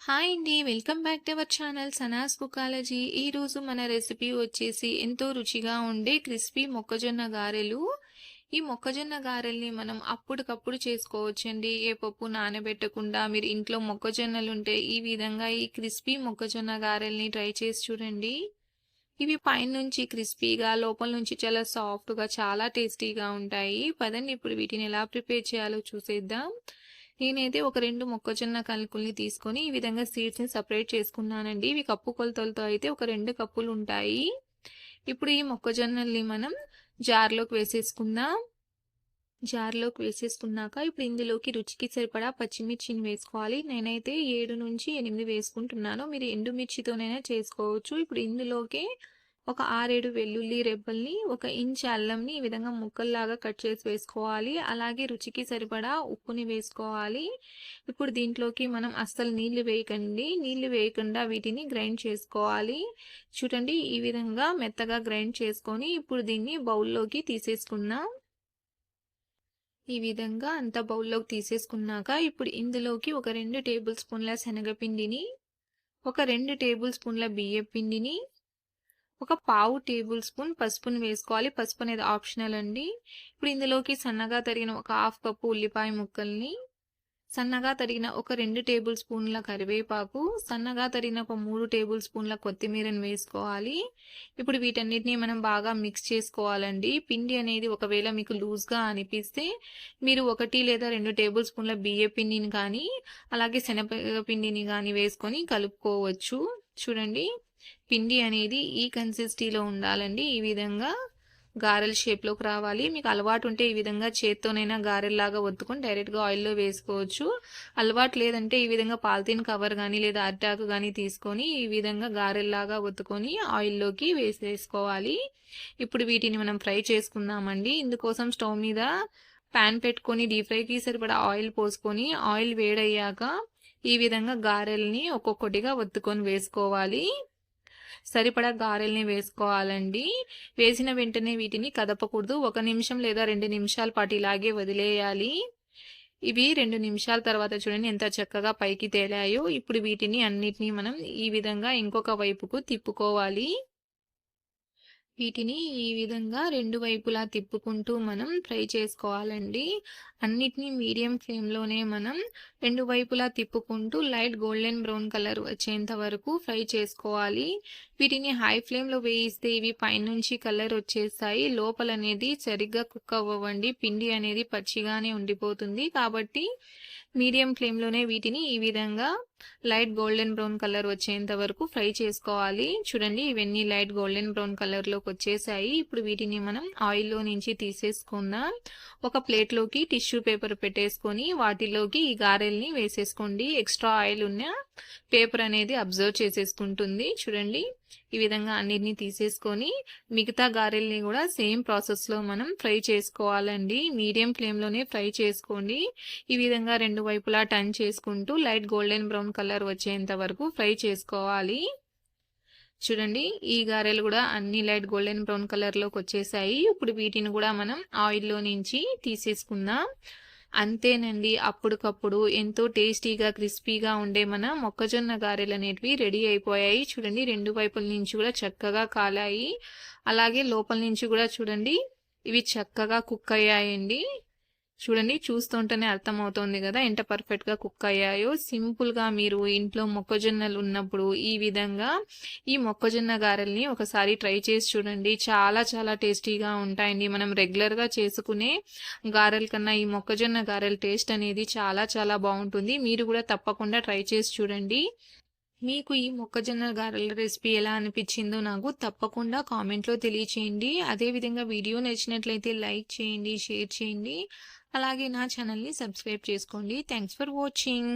Hi అండి. Welcome back to our channel Sanas కుకాలజీ. ఈరోజు మన రెసిపీ వచ్చేసి ఎంతో రుచిగా ఉండే క్రిస్పీ మొక్కజొన్న గారెలు. ఈ మొక్కజొన్న గారెల్ని మనం అప్పటికప్పుడు చేసుకోవచ్చండి. ఏ పప్పు నానబెట్టకుండా మీరు ఇంట్లో మొక్కజొన్నలుంటే ఈ విధంగా ఈ క్రిస్పీ మొక్కజొన్న గారెల్ని ట్రై చేసి చూడండి. ఇవి పైనుంచి క్రిస్పీగా, లోపల నుంచి చాలా సాఫ్ట్‌గా, చాలా టేస్టీగా ఉంటాయి. పదండి ఇప్పుడు వీటిని ఎలా ప్రిపేర్ చేయాలో చూసేద్దాం. నేనైతే ఒక 2 మొక్కజొన్న కలుకుల్ని తీసుకొని ఈ విధంగా సీడ్స్‌ని సెపరేట్ చేసుకున్నానండి. ఇవి కప్పు కొలతలతో అయితే ఒక 2 కప్పులు ఉంటాయి. ఇప్పుడు ఈ మొక్కజొన్నల్ని మనం జార్‌లోకి వేసేసుకుందాం. జార్‌లోకి వేసేసుకున్నాక ఇప్పుడు ఇందులోకి రుచికి సరిపడా పచ్చిమిర్చిని వేసుకోవాలి. నేనైతే 7-8 వేసుకుంటున్నాను. మీరు ఎండుమిర్చితోనైనా చేసుకోవచ్చు. ఇప్పుడు ఇందులోకి ఒక 6-7 వెల్లుల్లి రెబ్బల్ని, 1 ఇంచ్ అల్లంని ఈ విధంగా ముక్కల్లాగా కట్ చేసి వేసుకోవాలి. అలాగే రుచికి సరిపడా ఉప్పుని వేసుకోవాలి. ఇప్పుడు దీంట్లోకి మనం అస్సలు నీళ్లు వేయకండి. నీళ్లు వేయకుండా వీటిని గ్రైండ్ చేసుకోవాలి. చూడండి ఈ విధంగా మెత్తగా గ్రైండ్ చేసుకొని ఇప్పుడు దీన్ని బౌల్లోకి తీసేసుకుందాం. ఈ విధంగా అంతా బౌల్లోకి తీసేసుకున్నాక ఇప్పుడు ఇందులోకి ఒక 2 టేబుల్ స్పూన్ల శనగపిండిని, ఒక 2 టేబుల్ స్పూన్ల బియ్యం పిండిని, ఒక పావు టేబుల్ స్పూన్ పసుపుని వేసుకోవాలి. పసుపు అనేది ఆప్షనల్ అండి. ఇప్పుడు ఇందులోకి సన్నగా తరిగిన ఒక హాఫ్ కప్పు ఉల్లిపాయ ముక్కల్ని, సన్నగా తరిగిన ఒక 2 టేబుల్ స్పూన్ల కరివేపాకు, సన్నగా తరిగిన ఒక 3 టేబుల్ స్పూన్ల కొత్తిమీరని వేసుకోవాలి. ఇప్పుడు వీటన్నిటిని మనం బాగా మిక్స్ చేసుకోవాలండి. పిండి అనేది ఒకవేళ మీకు లూజ్గా అనిపిస్తే మీరు 1 లేదా 2 టేబుల్ స్పూన్ల బియ్య పిండిని కానీ అలాగే శనగపిండిని కానీ వేసుకొని కలుపుకోవచ్చు. చూడండి పిండి అనేది ఈ కన్సిస్టెన్సీలో ఉండాలండి. ఈ విధంగా గారెల షేప్లోకి రావాలి. మీకు అలవాటు ఉంటే ఈ విధంగా చేత్తోనైనా గారెల్లాగా ఒత్తుకొని డైరెక్ట్గా ఆయిల్లో వేసుకోవచ్చు. అలవాటు లేదంటే ఈ విధంగా పాలిథిన్ కవర్ కానీ లేదా అరిటాకు కానీ తీసుకొని ఈ విధంగా గారెల్లాగా ఒత్తుకొని ఆయిల్లోకి వేసేసుకోవాలి. ఇప్పుడు వీటిని మనం ఫ్రై చేసుకుందామండి. ఇందుకోసం స్టవ్ మీద ప్యాన్ పెట్టుకొని డీప్ ఫ్రైకి సరిపడా ఆయిల్ పోసుకొని ఆయిల్ వేడయ్యాక ఈ విధంగా గారెల్ని ఒక్కొక్కటిగా ఒత్తుకొని వేసుకోవాలి. సరిపడా గారెల్ని వేసుకోవాలండి. వేసిన వెంటనే వీటిని కదపకూడదు. 1 నిమిషం లేదా 2 నిమిషాల పాటు ఇలాగే వదిలేయాలి. ఇవి 2 నిమిషాల తర్వాత చూడండి ఎంత చక్కగా పైకి తేలాయో. ఇప్పుడు వీటిని అన్నిటినీ మనం ఈ విధంగా ఇంకొక వైపుకు తిప్పుకోవాలి. వీటిని ఈ విధంగా 2 వైపులా తిప్పుకుంటూ మనం ఫ్రై చేసుకోవాలండి. అన్నిటినీ మీడియం ఫ్లేమ్‌లోనే మనం 2 వైపులా తిప్పుకుంటూ లైట్ గోల్డెన్ బ్రౌన్ కలర్ వచ్చేంత వరకు ఫ్రై చేసుకోవాలి. వీటిని హై ఫ్లేమ్‌లో వేయిస్తే ఇవి పైనుంచి కలర్ వచ్చేస్తాయి. లోపలనేది సరిగ్గా కుక్ అవ్వవండి. పిండి అనేది పచ్చిగానే ఉండిపోతుంది. కాబట్టి మీడియం ఫ్లేమ్‌లోనే వీటిని ఈ విధంగా లైట్ గోల్డెన్ బ్రౌన్ కలర్ వచ్చేంత వరకు ఫ్రై చేసుకోవాలి. చూడండి ఇవన్నీ లైట్ గోల్డెన్ బ్రౌన్ కలర్లోకి వచ్చేసాయి. ఇప్పుడు వీటిని మనం ఆయిల్లో నుంచి తీసేసుకుందాం. ఒక ప్లేట్లోకి టిష్యూ పేపర్ పెట్టేసుకొని వాటిలోకి ఈ గారెల్ని వేసేసుకోండి. ఎక్స్ట్రా ఆయిల్ ఉన్న పేపర్ అనేది అబ్జర్వ్ చేసేసుకుంటుంది. చూడండి ఈ విధంగా అన్నిటిని తీసేసుకొని మిగతా గారెల్ని కూడా సేమ్ ప్రాసెస్లో మనం ఫ్రై చేసుకోవాలండి. మీడియం ఫ్లేమ్లోనే ఫ్రై చేసుకోండి. ఈ విధంగా 2 వైపులా టర్న్ చేసుకుంటూ లైట్ గోల్డెన్ బ్రౌన్ కలర్ వచ్చేంత వరకు ఫ్రై చేసుకోవాలి. చూడండి ఈ గారెలు కూడా అన్ని లైట్ గోల్డెన్ బ్రౌన్ కలర్లోకి వచ్చేసాయి. ఇప్పుడు వీటిని కూడా మనం ఆయిల్లో నుంచి తీసేసుకుందాం. అంతేనండి, అప్పటికప్పుడు ఎంతో టేస్టీగా క్రిస్పీగా ఉండే మన మొక్కజొన్న గారెలు అనేటివి రెడీ అయిపోయాయి. చూడండి 2 వైపుల నుంచి కూడా చక్కగా కాలాయి. అలాగే లోపల నుంచి కూడా చూడండి ఇవి చక్కగా కుక్ అయ్యాయండి. చూడండి చూస్తుంటేనే అర్థమవుతోంది కదా ఎంత పర్ఫెక్ట్గా కుక్ అయ్యాయో. సింపుల్గా మీరు ఇంట్లో మొక్కజొన్నలు ఉన్నప్పుడు ఈ విధంగా ఈ మొక్కజొన్న గారెల్ని ఒకసారి ట్రై చేసి చూడండి. చాలా చాలా టేస్టీగా ఉంటాయండి. మనం రెగ్యులర్గా చేసుకునే గారెల కన్నా ఈ మొక్కజొన్న గారెల టేస్ట్ అనేది చాలా చాలా బాగుంటుంది. మీరు కూడా తప్పకుండా ట్రై చేసి చూడండి. మీకు ఈ మొక్కజొన్న గారెల రెసిపీ ఎలా అనిపించిందో నాకు తప్పకుండా కామెంట్లో తెలియచేయండి. అదేవిధంగా వీడియో నచ్చినట్లయితే లైక్ చేయండి, షేర్ చేయండి. అలాగే నా ఛానల్ని సబ్స్క్రైబ్ చేసుకోండి. Thanks for watching.